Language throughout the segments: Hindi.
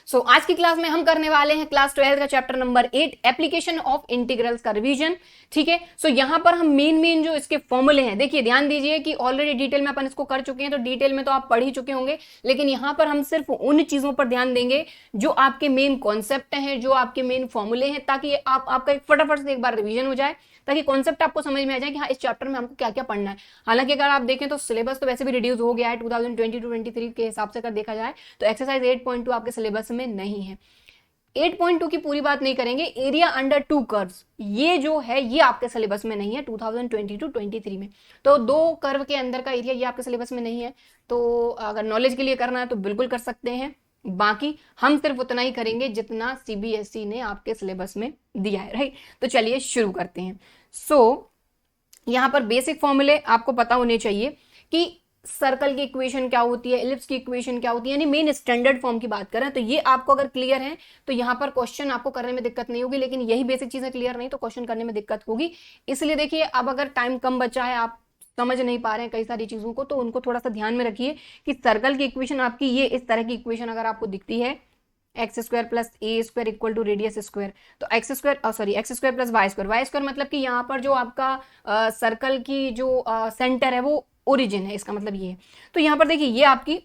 सो आज की क्लास में हम करने वाले हैं क्लास 12 का chapter number 8 application of integrals का रिवीजन। ठीक है, सो यहां पर हम मेन जो इसके फॉर्मूले हैं, देखिए ध्यान दीजिए कि ऑलरेडी डिटेल में अपन इसको कर चुके हैं, तो डिटेल में तो आप पढ़ ही चुके होंगे, लेकिन यहां पर हम सिर्फ उन चीजों पर ध्यान देंगे जो आपके मेन कॉन्सेप्ट हैं, जो आपके मेन फॉर्मूले हैं, ताकि आपका एक फटाफट से एक बार रिवीजन हो जाए, ताकि कॉन्सेप्ट आपको समझ में आ जाए कि हाँ इस चैप्टर में हमको क्या क्या पढ़ना है। हालांकि अगर आप देखें तो सिलेबस तो वैसे भी रिड्यूस हो गया है 2022-23 के हिसाब से अगर देखा जाए तो एक्सरसाइज 8.2 आपके सिलेबस में नहीं है। 8.2 की पूरी बात नहीं करेंगे, एरिया अंडर टू कर्व्स ये जो है ये आपके सिलेबस में नहीं है 2022-23 में। तो दो कर्व के अंदर का एरिया ये आपके सिलेबस में नहीं है, तो अगर नॉलेज के लिए करना है तो बिल्कुल कर सकते हैं, बाकी हम सिर्फ उतना ही करेंगे जितना सीबीएसई ने आपके सिलेबस में दिया है, राइट। तो चलिए शुरू करते हैं। यहां पर बेसिक फॉर्मूले आपको पता होने चाहिए कि सर्कल की इक्वेशन क्या होती है, एलिप्स की इक्वेशन क्या होती है, यानी मेन स्टैंडर्ड फॉर्म की बात करें तो ये आपको अगर क्लियर है तो यहां पर क्वेश्चन आपको करने में दिक्कत नहीं होगी, लेकिन यही बेसिक चीजें क्लियर नहीं तो क्वेश्चन करने में दिक्कत होगी। इसलिए देखिए अब अगर टाइम कम बचा है, आप समझ नहीं पा रहे हैं कई सारी चीजों को, तो उनको थोड़ा सा ध्यान में रखिए कि सर्कल की इक्वेशन आपकी ये इस तरह की इक्वेशन अगर आपको दिखती है x square plus a square equal to radius square, तो x square plus y square मतलब कि यहाँ पर जो आपका सर्कल की जो सेंटर है वो ओरिजिन है, इसका मतलब ये है। तो यहाँ पर देखिए ये आपकी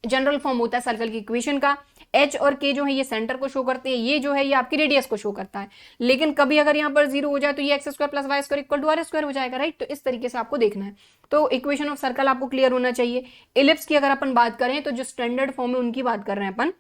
जनरल फॉर्म होता है सर्कल की इक्वेशन का, एच और के जो है ये सेंटर को शो करते हैं, ये जो है ये आपकी रेडियस को शो करता है। लेकिन कभी अगर यहाँ पर जीरो हो जाए तो ये x square plus y square equal to r square हो जाएगा, राइट। तो इस तरीके से आपको देखना है, तो इक्वेशन ऑफ सर्कल आपको क्लियर होना चाहिए। एलिप्स की अगर अपन बात करें तो जो स्टैंडर्ड फॉर्म है उनकी बात कर रहे हैं अपन,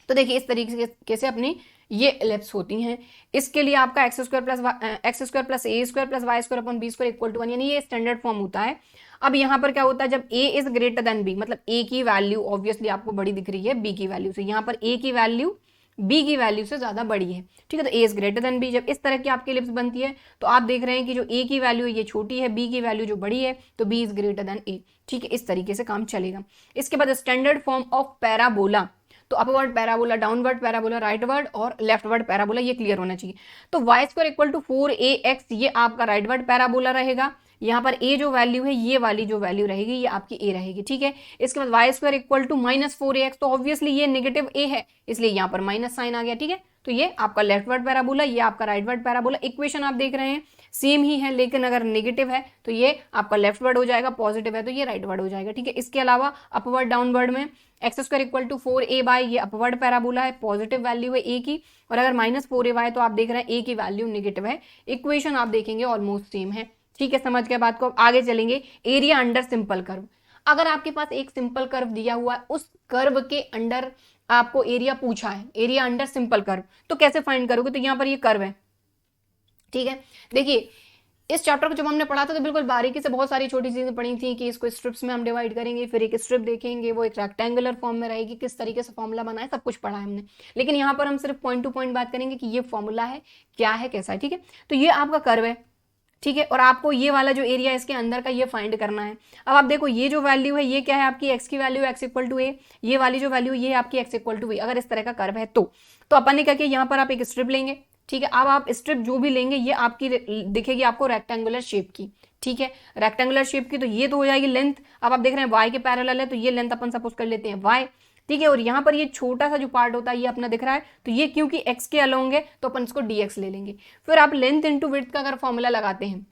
तो देखिए इस तरीके से अपनी ये एलिप्स होती हैं। इसके लिए आपका x square plus a square plus y square upon b square equal to 1, यानी ये स्टैंडर्ड फॉर्म होता है। अब यहाँ पर क्या होता है, जब a is greater than b, मतलब a की वैल्यू ऑब्वियसली आपको बड़ी दिख रही है b की वैल्यू से, यहाँ पर a की वैल्यू b की वैल्यू से ज्यादा बड़ी है, ठीक है। तो a is greater than b, जब इस तरह की आपकी एलिप्स बनती है तो आप देख रहे हैं कि जो a की वैल्यू है ये छोटी है, b की वैल्यू जो बड़ी है, तो b is greater than a, ठीक है। इस तरीके से काम चलेगा। इसके बाद स्टैंडर्ड फॉर्म ऑफ पैराबोला, तो upward parabola, downward parabola, rightward और लेफ्टवर्ड पैराबोला, ये क्लियर होना चाहिए। तो Y square equal to 4ax ये आपका राइटवर्ड पैराबोला रहेगा। यहाँ पर a जो वैल्यू है ये वाली जो वैल्यू रहेगी ये आपकी a रहेगी, ठीक है। इसके बाद Y square equal to -4ax, तो ऑब्वियसली ये नेगेटिव a है इसलिए यहाँ पर माइनस साइन आ गया, ठीक है। तो ये आपका लेफ्टवर्ड पैराबोला, ये आपका राइटवर्ड पैराबोला। इक्वेशन आप देख रहे हैं सेम ही है, लेकिन अगर नेगेटिव है तो ये आपका लेफ्टवर्ड हो जाएगा, पॉजिटिव है तो ये राइटवर्ड हो जाएगा, ठीक है। इसके अलावा अपवर्ड डाउनवर्ड में x square equal to 4a by, ये अपवर्ड पैराबोला है, पॉजिटिव वैल्यू है a की, और अगर -4ay तो आप देख रहे हैं a की वैल्यू नेगेटिव है। इक्वेशन आप देखेंगे ऑलमोस्ट सेम है, ठीक है। समझ के बात को आगे चलेंगे। एरिया अंडर सिंपल कर्व, अगर आपके पास एक सिंपल कर्व दिया हुआ है, उस कर्व के अंडर आपको एरिया पूछा है, एरिया अंडर सिंपल कर्व, तो कैसे फाइंड करोगे, तो यहाँ पर ये कर्व है, ठीक है। देखिए इस चैप्टर को जब हमने पढ़ा था तो बिल्कुल बारीकी से बहुत सारी छोटी चीजें पढ़ी थी कि इसको स्ट्रिप्स में हम डिवाइड करेंगे, फिर एक स्ट्रिप देखेंगे वो एक रेक्टेंगुलर फॉर्म में रहेगी, किस तरीके से फॉर्मूला बना है सब कुछ पढ़ा है हमने। लेकिन यहाँ पर हम सिर्फ पॉइंट टू पॉइंट बात करेंगे कि ये फॉर्मूला है, क्या है, कैसा है, ठीक है। तो ये आपका कर्व है, ठीक है, और आपको ये वाला जो एरिया इसके अंदर का ये फाइंड करना है। अब आप देखो ये जो वैल्यू है ये क्या है आपकी, एक्स की वैल्यू एक्स इक्वल टू ए, ये वाली जो वैल्यू ये आपकी एक्स इक्वल टू ए। अगर इस तरह का कर्व है तो अपन ने क्या किया, यहाँ पर आप एक स्ट्रिप लेंगे, ठीक है। अब आप स्ट्रिप जो भी लेंगे ये आपकी दिखेगी आपको रेक्टेंगुलर शेप की, ठीक है, रेक्टेंगुलर शेप की। तो ये तो हो जाएगी लेंथ, अब आप देख रहे हैं वाई के पैरेलल है तो ये लेंथ अपन सपोज कर लेते हैं वाई, ठीक है। और यहाँ पर ये छोटा सा जो पार्ट होता है ये अपना दिख रहा है, तो ये क्योंकि x के अलोंग है तो अपन इसको dx ले लेंगे। फिर आप लेंथ इंटू विड्थ का अगर फॉर्मूला लगाते हैं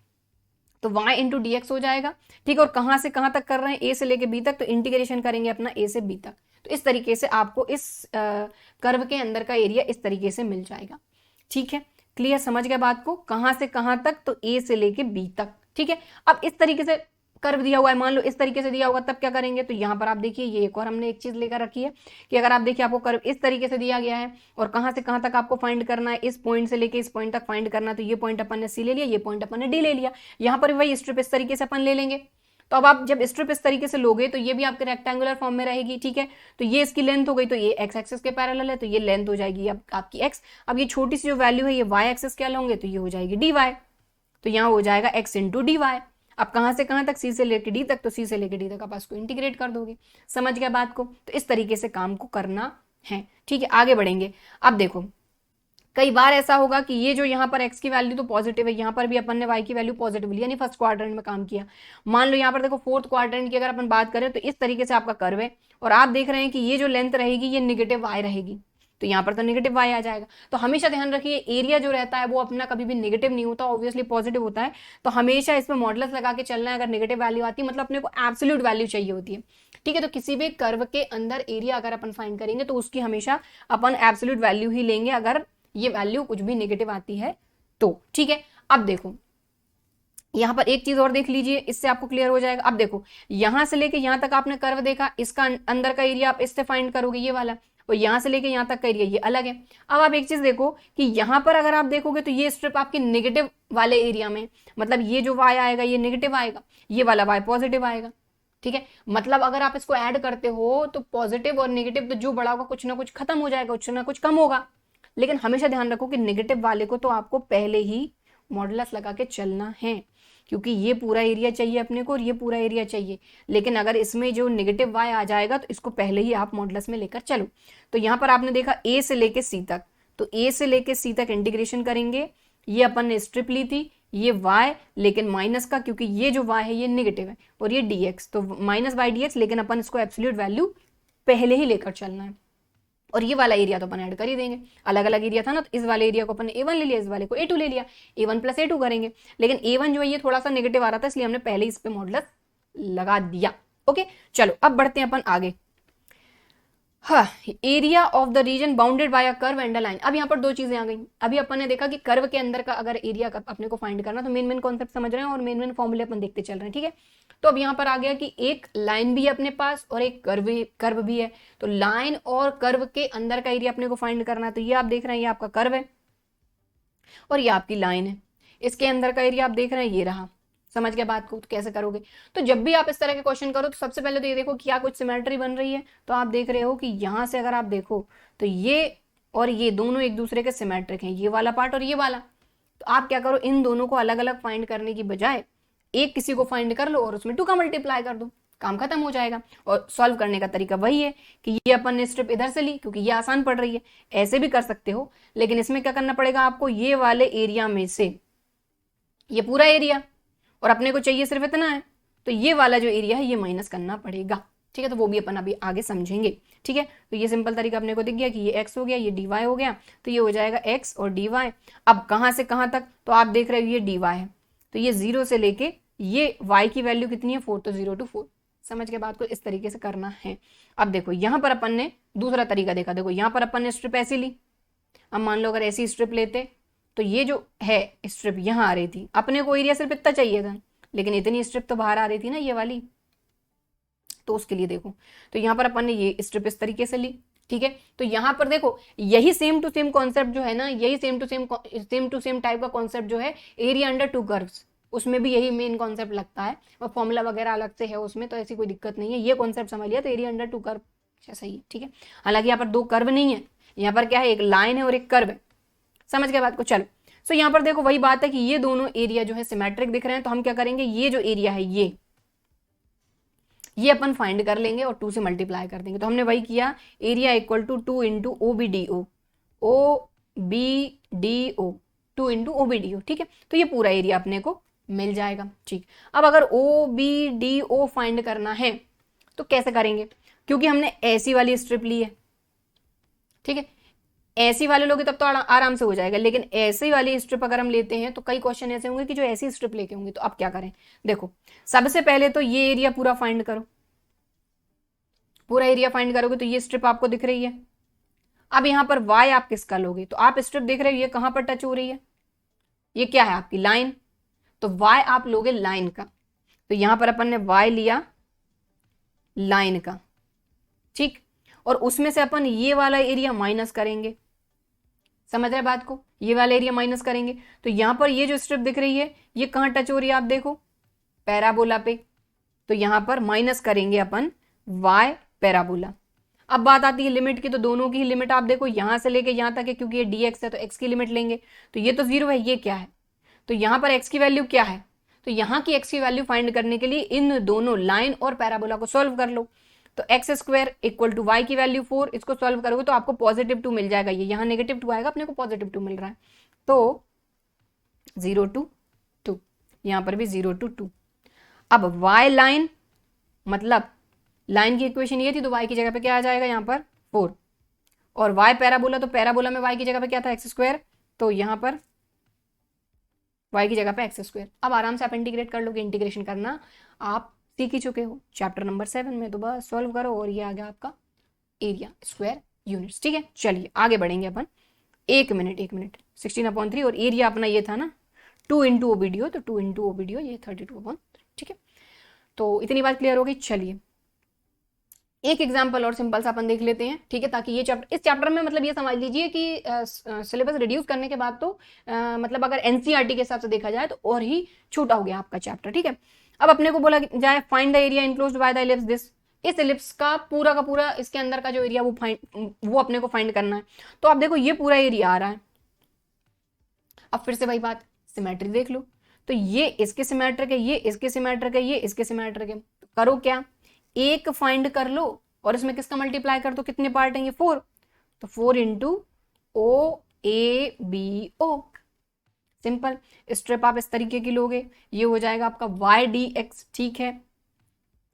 तो y इंटू डी एक्स हो जाएगा, ठीक है। और कहाँ से कहाँ तक कर रहे हैं, a से लेके b तक, तो इंटीग्रेशन करेंगे अपना a से b तक। तो इस तरीके से आपको इस कर्व के अंदर का एरिया इस तरीके से मिल जाएगा, ठीक है। क्लियर, समझ गए बात को, कहाँ से कहाँ तक, तो a से लेके b तक, ठीक है। अब इस तरीके से कर्व दिया हुआ है, मान लो इस तरीके से दिया होगा तब क्या करेंगे, तो यहाँ पर आप देखिए ये एक और हमने एक चीज लेकर रखी है कि अगर आप देखिए आपको कर्व इस तरीके से दिया गया है और कहाँ से कहाँ तक आपको फाइंड करना है, इस पॉइंट से लेके इस पॉइंट तक फाइंड करना है, तो ये पॉइंट अपन ने सी ले लिया, ये पॉइंट अपन ने डी ले लिया। यहाँ पर वही स्ट्रिप इस तरीके से अपन ले लेंगे। तो अब आप जब स्ट्रिप इस तरीके से लोगे तो ये भी आपके रेक्टेंगुलर फॉर्म में रहेगी, ठीक है। तो ये इसकी लेंथ हो गई, तो ये एक्स एक्सिस के पैरेलल है तो ये लेंथ हो जाएगी आपकी एक्स। अब ये छोटी सी जो वैल्यू है ये वाई एक्सिस के अलोंग है तो ये हो जाएगी डी वाई, तो यहाँ हो जाएगा एक्स इंटू डी वाई। अब कहाँ से कहाँ तक, सी से लेके डी तक, तो सी से लेके डी तक आप इसको इंटीग्रेट कर दोगे। समझ गया बात को, तो इस तरीके से काम को करना है, ठीक है। आगे बढ़ेंगे। अब देखो कई बार ऐसा होगा कि ये जो यहाँ पर x की वैल्यू तो पॉजिटिव है, यहाँ पर भी अपन ने y की वैल्यू पॉजिटिव ली, यानी फर्स्ट क्वाड्रेंट में काम किया। मान लो यहाँ पर देखो फोर्थ क्वाड्रेंट की अगर अपन बात करें तो इस तरीके से आपका कर्व है, और आप देख रहे हैं कि ये जो लेंथ रहेगी ये निगेटिव y रहेगी, तो यहाँ पर तो नेगेटिव y आ जाएगा। तो हमेशा ध्यान रखिए एरिया जो रहता है वो अपना कभी भी नेगेटिव नहीं होता, ऑब्वियसली पॉजिटिव होता है। तो हमेशा इसमें मॉडुलस लगा के चलना है। अगर नेगेटिव वैल्यू आती है मतलब अपने को एब्सोल्यूट वैल्यू चाहिए होती है, ठीक है। तो किसी भी कर्व के अंदर एरिया अगर अपन फाइंड करेंगे तो उसकी हमेशा अपन एब्सोल्यूट वैल्यू ही लेंगे, अगर ये वैल्यू कुछ भी नेगेटिव आती है तो, ठीक है। अब देखो यहां पर एक चीज और देख लीजिए, इससे आपको क्लियर हो जाएगा। अब देखो यहां से लेके यहां तक आपने कर्व देखा, इसका अंदर का एरिया आप इससे फाइंड करोगे ये वाला, और यहां से लेके यहां तक का एरिया ये अलग है। अब आप एक चीज देखो कि यहां पर अगर आप देखोगे तो ये स्ट्रिप आपकी नेगेटिव वाले एरिया में, मतलब ये जो y आएगा ये नेगेटिव आएगा, ये वाला y पॉजिटिव आएगा, ठीक है। मतलब अगर आप इसको ऐड करते हो तो पॉजिटिव और नेगेटिव तो जो बड़ा होगा कुछ ना कुछ खत्म हो जाएगा, कुछ ना कुछ कम होगा। लेकिन हमेशा ध्यान रखो कि नेगेटिव वाले को तो आपको पहले ही मॉडुलस लगा के चलना है, क्योंकि ये पूरा एरिया चाहिए अपने को और ये पूरा एरिया चाहिए। लेकिन अगर इसमें जो नेगेटिव y आ जाएगा तो इसको पहले ही आप मॉडुलस में लेकर चलो। तो यहाँ पर आपने देखा a से लेके c तक, तो a से लेके c तक इंटीग्रेशन करेंगे, ये अपन ने स्ट्रिप ली थी, ये y लेकिन माइनस का, क्योंकि ये जो y है ये नेगेटिव है, और ये dx, तो माइनस बाई dx, लेकिन अपन इसको एब्सोल्यूट वैल्यू पहले ही लेकर चलना है। और ये वाला एरिया तो अपन ऐड कर ही देंगे, अलग अलग एरिया था ना, तो इस वाले एरिया को अपन ने a1 ले लिया, इस वाले को a2 ले लिया, a1 प्लस a2 करेंगे। लेकिन a1 जो है ये थोड़ा सा नेगेटिव आ रहा था, इसलिए हमने पहले इस पे मॉडुलस लगा दिया। ओके चलो अब बढ़ते हैं अपन आगे। हाँ, area of the reason bounded by a curve and a line. अब यहाँ पर दो चीजें आ गई। अभी अपन ने देखा कि कर्व के अंदर का अगर एरिया अपने को फाइंड करना, तो मेन मेन कॉन्सेप्ट समझ रहे हैं और मेन मेन फॉर्मूले अपन देखते चल रहे हैं, ठीक है। तो अब यहाँ पर आ गया कि एक लाइन भी है अपने पास और एक कर्व भी है। तो लाइन और कर्व के अंदर का एरिया अपने को फाइंड करना है। तो ये आप देख रहे हैं ये आपका कर्व है और ये आपकी लाइन है, इसके अंदर का एरिया आप देख रहे हैं ये रहा। समझ गया बात को? तो कैसे करोगे? तो जब भी आप इस तरह के क्वेश्चन करो तो सबसे पहले तो ये देखो क्या कुछ सिमेट्री बन रही है। तो आप देख रहे हो कि यहाँ से अगर आप देखो तो ये और ये दोनों एक दूसरे के सिमेट्रिक हैं, ये वाला पार्ट और ये वाला। तो आप क्या करो, इन दोनों को अलग अलग फाइंड करने की बजाय एक किसी को फाइंड कर लो और उसमें 2 का मल्टीप्लाई कर दो, काम खत्म हो जाएगा। और सॉल्व करने का तरीका वही है कि ये अपन ने स्ट्रिप इधर से ली क्योंकि ये आसान पड़ रही है, ऐसे भी कर सकते हो। लेकिन इसमें क्या करना पड़ेगा आपको, ये वाले एरिया में से ये पूरा एरिया, और अपने को चाहिए सिर्फ इतना है, तो ये वाला जो एरिया है ये माइनस करना पड़ेगा, ठीक है। तो वो भी अपन अभी आगे समझेंगे, ठीक है। तो ये सिंपल तरीका अपने को दिख गया कि ये x हो गया, ये dy हो गया, तो ये हो जाएगा x और dy। अब कहां से कहां तक, तो आप देख रहे हो ये dy है, तो ये 0 से लेके ये y की वैल्यू कितनी है 4, तो 0 to 4। समझ के बात को इस तरीके से करना है। अब देखो यहां पर अपन ने दूसरा तरीका देखा, देखो यहां पर अपन ने स्ट्रिप ऐसी ली। अब मान लो अगर ऐसी स्ट्रिप लेते तो ये जो है स्ट्रिप यहाँ आ रही थी, अपने को एरिया सिर्फ इतना चाहिए था, लेकिन इतनी स्ट्रिप तो बाहर आ रही थी ना ये वाली। तो उसके लिए देखो, तो यहाँ पर अपन ने ये स्ट्रिप इस तरीके से ली, ठीक है। तो यहाँ पर देखो यही सेम टू सेम कॉन्सेप्ट जो है ना, यही सेम टू सेम टाइप का कॉन्सेप्ट जो है एरिया अंडर 2 कर्व्स, उसमें भी यही मेन कॉन्सेप्ट लगता है। और फॉर्मूला वगैरह अलग से है उसमें, तो ऐसी कोई दिक्कत नहीं है। ये कॉन्सेप्ट समझ लिया तो एरिया अंडर 2 कर्व जैसा ही है, ठीक है। हालांकि यहाँ पर 2 कर्व नहीं है, यहाँ पर क्या है, एक लाइन है और एक कर्व है। समझ गए बात को? चलो सो यहाँ पर देखो वही बात है कि ये दोनों एरिया जो है सिमेट्रिक दिख रहे हैं, तो हम क्या करेंगे, ये जो एरिया है ये अपन फाइंड कर लेंगे और 2 से मल्टीप्लाई कर देंगे। तो हमने वही किया, area equal to 2 into OBDO, 2 into OBDO, ठीक है। तो ये पूरा एरिया अपने को मिल जाएगा, ठीक। अब अगर OBDO फाइंड करना है तो कैसे करेंगे, क्योंकि हमने ऐसी वाली स्ट्रिप ली है, ठीक है। ऐसी वाले लोगे तब तो आराम से हो जाएगा, लेकिन ऐसी वाली स्ट्रिप अगर हम लेते हैं तो कई क्वेश्चन ऐसे होंगे कि जो ऐसी स्ट्रिप लेके होंगे। तो अब क्या करें, देखो सबसे पहले तो ये एरिया पूरा फाइंड करो, पूरा एरिया फाइंड करोगे तो ये स्ट्रिप आपको दिख रही है। अब यहां पर y आप किसका लोगे, तो आप स्ट्रिप देख रहे हो ये कहां पर टच हो रही है, ये क्या है आपकी लाइन, तो y आप लोगे लाइन का। तो यहां पर अपन ने y लिया लाइन का, ठीक। और उसमें से अपन ये वाला एरिया माइनस करेंगे, समझ रहे बात को, ये वाला एरिया माइनस करेंगे। तो यहां पर ये जो स्ट्रिप दिख रही है ये कहां टच हो रही है, आप देखो पैराबोला पे। तो यहां पर माइनस करेंगे अपन y पैराबोला। अब बात आती है लिमिट की, तो दोनों की ही लिमिट आप देखो यहां से लेके यहां तक है, क्योंकि ये dx है तो x की लिमिट लेंगे। तो ये तो 0 है, ये क्या है, तो यहां पर x की वैल्यू क्या है, तो यहां की x की वैल्यू फाइंड करने के लिए इन दोनों लाइन और पैराबोला को सॉल्व कर लो। तो x square equal to y की वैल्यू 4, इसको सॉल्व करोगे तो आपको पॉजिटिव 2 मिल जाएगा। ये यहाँ नेगेटिव 2 आएगा, अपने को पॉजिटिव 2 मिल रहा है, तो 0 to 2, यहाँ पर भी 0 to 2। अब y लाइन, मतलब लाइन की इक्वेशन ये थी, तो y की जगह पे क्या आ जाएगा यहाँ पर 4, और y पैराबोला, तो पैराबोला में y की जगह पे क्या था एक्स स्क्वायर, तो यहाँ पर y की जगह पे एक्स स्क्वायर। अब आराम से आप इंटीग्रेट कर लोगे, इंटीग्रेशन करना आप सीख ही चुके हो चैप्टर नंबर 7 में, तो बस सॉल्व करो और ये आ गया आपका एरिया स्क्वायर यूनिट्स। ठीक है, चलिए आगे बढ़ेंगे अपन। एक मिनट 16/3, और एरिया अपना ये था ना 2 इंटू ओबीडीओ, तो 2 इंटू ओबीडीओ ये 32/3। ठीक है, तो इतनी बात क्लियर हो गई। चलिए एक एग्जाम्पल और सिंपल सा अपन देख लेते हैं, ठीक है, ताकि ये चैप्टर, इस चैप्टर में मतलब ये समझ लीजिए कि सिलेबस रिड्यूस करने के बाद तो मतलब अगर एनसीईआरटी के हिसाब से देखा जाए तो और ही छोटा हो गया आपका चैप्टर। ठीक है, अब अपने को बोला जाए find the area enclosed by the ellipse this, इस एलिप्स का पूरा इसके अंदर का जो एरिया वो अपने को फाइंड करना है। तो आप देखो ये पूरा एरिया आ रहा है। अब फिर से वही बात, सिमेट्री देख लो, तो ये इसके सिमेट्रिक है, ये इसके सिमेट्रिक है, ये इसके सिमेट्रिक है। तो करो क्या, एक फाइंड कर लो और इसमें किसका मल्टीप्लाई कर दो, कितने पार्ट हैं ये 4, तो 4 into O A B O, simple. Strip आप इस तरीके की लोगे, ये हो जाएगा आपका वाई डी एक्स। ठीक है,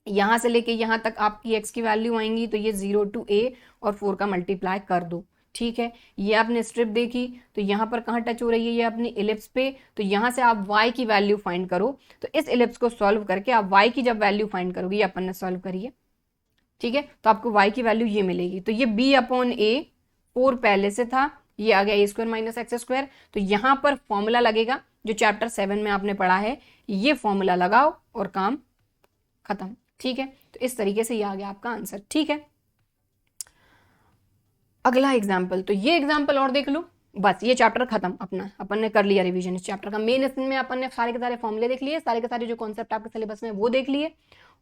यहां से लेके यहां तक आपकी एक्स की वैल्यू आएंगी, तो ये 0 to a और 4 का मल्टीप्लाई कर दो। ठीक है, ये आपने स्ट्रिप देखी, तो यहाँ पर कहाँ टच हो रही है, ये अपनी इलिप्स पे, तो यहाँ से आप y की वैल्यू फाइंड करो। तो इस इलिप्स को सॉल्व करके आप y की जब वैल्यू फाइंड करोगे, ये अपन ने सॉल्व करी है, ठीक है, तो आपको y की वैल्यू ये मिलेगी। तो ये b/a 4 पहले से था, ये आ गया a square minus x square. तो यहाँ पर फॉर्मूला लगेगा जो चैप्टर 7 में आपने पढ़ा है, ये फॉर्मूला लगाओ और काम खत्म। ठीक है, तो इस तरीके से ये आ गया आपका आंसर। ठीक है, अगला एग्जाम्पल, तो ये एग्जाम्पल और देख लो, बस ये चैप्टर खत्म अपना, अपन ने कर लिया रिवीजन इस चैप्टर का। मेन इसमें अपन ने सारे के सारे फॉर्मूले देख लिए, सारे के सारे जो कॉन्सेप्ट आपके सिलेबस में वो देख लिए,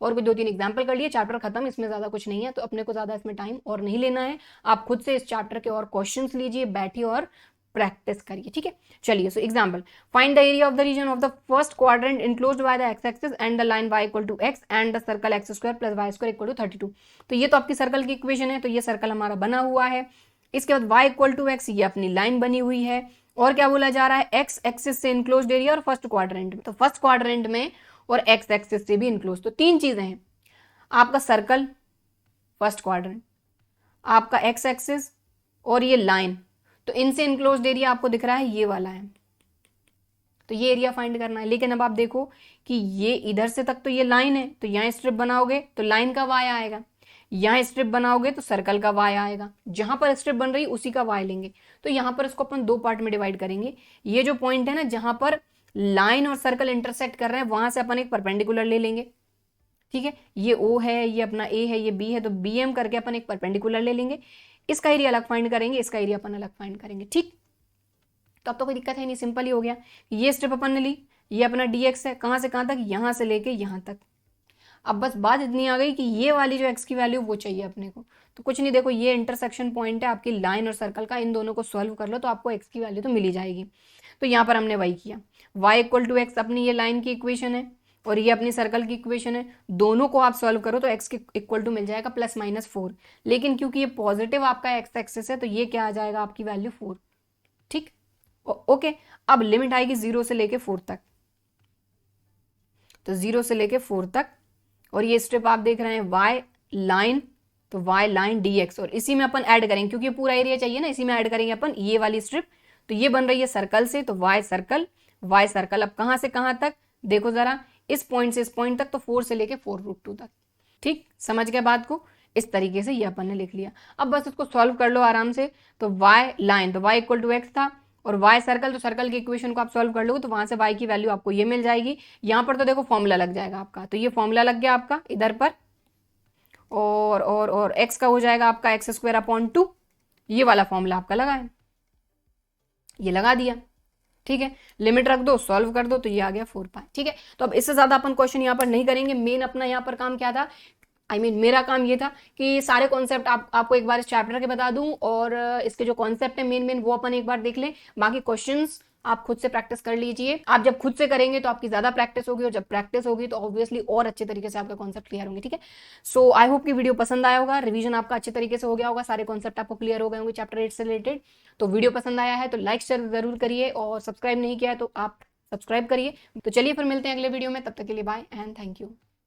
और कुछ 2-3 एग्जाम्पल कर लिए, चैप्टर खत्म। इसमें ज्यादा कुछ नहीं है, तो अपने को ज्यादा इसमें टाइम और नहीं लेना है। आप खुद से इस चैप्टर के और क्वेश्चंस लीजिए, बैठिए और प्रैक्टिस करिए। ठीक है, चलिए, so example, find the area of the region of the first quadrant enclosed by the x axis and the line y equal to x and the circle x square plus y square equal to 32। तो ये तो आपकी सर्कल की इक्वेशन है, तो ये सर्कल हमारा बना हुआ है। इसके बाद y इक्वल टू x, ये अपनी लाइन बनी हुई है, और क्या बोला जा रहा है, x एक्सिस से इनक्लोज्ड एरिया और फर्स्ट क्वाड्रेंट में, तो फर्स्ट क्वाड्रेंट में और x एक्सिस से भी इनक्लोज। तो 3 चीजें हैं, आपका सर्कल फर्स्ट क्वाड्रेंट, आपका x एक्सिस और ये लाइन, तो इनसे इनक्लोज्ड एरिया आपको दिख रहा है ये वाला है, तो ये एरिया फाइंड करना है। लेकिन अब आप देखो कि ये इधर से तक तो ये लाइन है, तो यहाँ स्ट्रिप बनाओगे तो लाइन का y आएगा, यहाँ स्ट्रिप बनाओगे तो सर्कल का y आएगा, जहां पर स्ट्रिप बन रही उसी का y लेंगे। तो यहाँ पर इसको अपन 2 पार्ट में डिवाइड करेंगे। ये जो पॉइंट है ना जहां पर लाइन और सर्कल इंटरसेक्ट कर रहे हैं, वहां से अपन एक परपेंडिकुलर ले लेंगे। ठीक है, ये O है, ये अपना A है, ये B है, तो BM करके अपन एक परपेंडिकुलर ले लेंगे। इसका एरिया अलग फाइंड करेंगे, इसका एरिया अपन अलग फाइंड करेंगे। ठीक, तो अब तो कोई दिक्कत है नहीं, सिंपल ही हो गया। ये स्ट्रिप अपन ने ली, ये अपना dx है, कहां से कहां तक, यहां से लेके यहां तक। अब बस बात इतनी आ गई कि ये वाली जो x की वैल्यू वो चाहिए अपने को। तो कुछ नहीं, देखो ये इंटरसेक्शन पॉइंट है आपकी लाइन और सर्कल का, इन दोनों को सॉल्व कर लो तो आपको x की वैल्यू तो मिल ही जाएगी। तो यहाँ पर हमने वही किया, y इक्वल टू एक्स अपनी ये लाइन की इक्वेशन है और ये अपनी सर्कल की इक्वेशन है, दोनों को आप सॉल्व करो तो x के इक्वल टू मिल जाएगा +-4। लेकिन क्योंकि ये पॉजिटिव आपका x एक्सिस है, तो ये क्या आ जाएगा आपकी वैल्यू 4। ठीक, ओके। अब लिमिट आएगी 0 से लेके 4 तक, तो 0 से लेके 4 तक, और ये स्ट्रिप आप देख रहे हैं y लाइन, तो y लाइन dx, और इसी में अपन ऐड करेंगे क्योंकि पूरा एरिया चाहिए ना, इसी में ऐड करेंगे अपन ये वाली स्ट्रिप। तो ये बन रही है सर्कल से, तो y सर्कल। अब कहां से कहां तक देखो जरा, इस पॉइंट से इस पॉइंट तक, तो 4 से लेके 4√2 तक। ठीक, समझ गए बात को, इस तरीके से ये अपन ने लिख लिया। अब बस इसको सॉल्व कर लो आराम से। तो y लाइन, तो y इक्वल टू एक्स था, और y सर्कल, तो सर्कल की इक्वेशन को आप सॉल्व कर लोगे तो वहां से y की वैल्यू आपको ये मिल जाएगी। यहाँ पर तो देखो फॉर्मूला लग जाएगा आपका, तो ये फॉर्मूला लग गया आपका इधर पर, और x का हो जाएगा आपका x²/2, ये वाला फॉर्मूला आपका लगा है, ये लगा दिया। ठीक है, लिमिट रख दो, सॉल्व कर दो, तो ये आ गया 4π। ठीक है, तो अब इससे ज्यादा अपन क्वेश्चन यहाँ पर नहीं करेंगे। मेन अपना यहाँ पर काम क्या था, मेरा काम ये था कि सारे कॉन्सेप्ट आपको एक बार इस चैप्टर के बता दूं, और इसके जो कॉन्सेप्ट है मेन वो अपन एक बार देख लें। बाकी क्वेश्चंस आप खुद से प्रैक्टिस कर लीजिए। आप जब खुद से करेंगे तो आपकी ज्यादा प्रैक्टिस होगी, और जब प्रैक्टिस होगी तो ऑब्वियसली और अच्छे तरीके से आपका कॉन्सेप्ट क्लियर होंगे। ठीक है, सो आई होप कि वीडियो पसंद आया होगा, रिवीजन आपका अच्छे तरीके से हो गया होगा, सारे कॉन्सेप्ट आपको क्लियर हो गए होंगे चैप्टर 8 से रिलेटेड। तो वीडियो पसंद आया है तो लाइक शेयर जरूर करिए, और सब्सक्राइब नहीं किया है तो आप सब्सक्राइब करिए। तो चलिए फिर मिलते हैं अगले वीडियो में, तब तक के लिए बाय एंड थैंक यू।